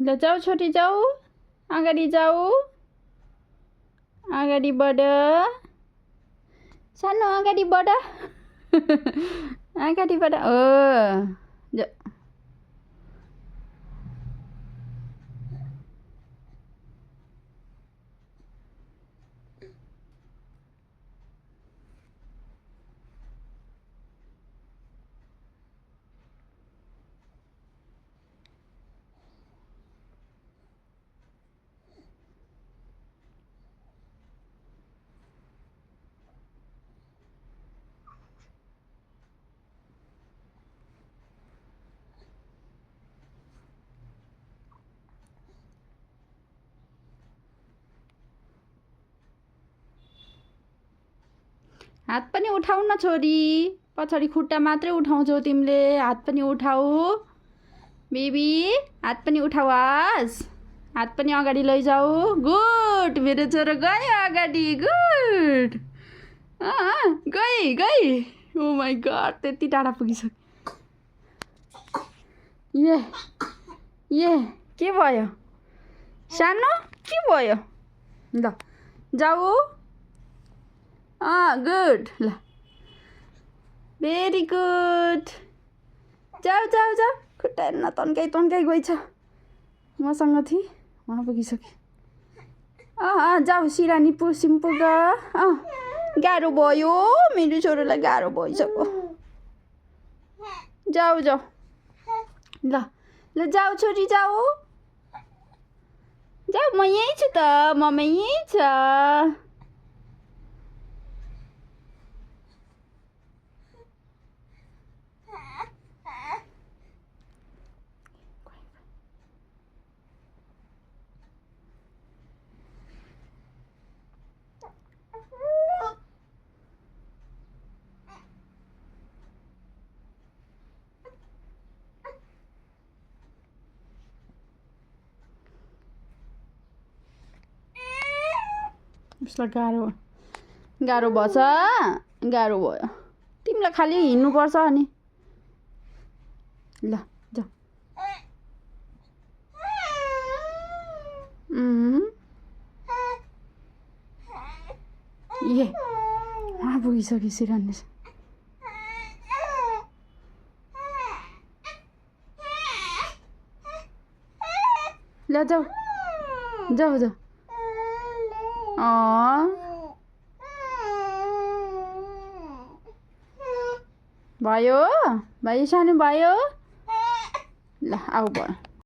ल जाऊ छोरी जाऊ, अगाडि जाऊ, अगाडि बढ सानो, अगाडि बढ अगाडि बढ जा। हात पनि उठाउ न छोरी, पछाडि खुट्टा मात्रै उठाउँछौ तिमीले, हात पनि उठाऊ बेबी, हात पनि उठाऊ, हात पनि अगाडि लैजाऊ। गुड, मेरो छोरो गयो अगाडि, गुड। गई ओ माई गड, त्यति टाढा पुगिसक्यो। ये के भयो सानो, के भयो? ल जाऊ, गुड, ल भेरी गुड, जाऊ जाऊ जाऊ। खुट्टा हेर्न तन्काइ गएछ, मसँग थिए वहाँ पुगिसक्यो। जाऊ सिरानी सिम्पु ग। गाह्रो भयो, मेरो छोरोलाई गाह्रो भइसक्यो। जाऊ जाऊ, ल जाऊ छोरी जाऊ, जाऊ, म यहीँ छु त, मम्मी यहीँ छ। उसलाई गाह्रो भएछ, गाह्रो भयो। तिमीलाई खालि हिँड्नुपर्छ अनि। ल जाऊ। वहाँ पुगिसक्यो सिरानी। ल जाऊ जाऊ जाऊ। भयो सानो भयो। ल आऊ भयो।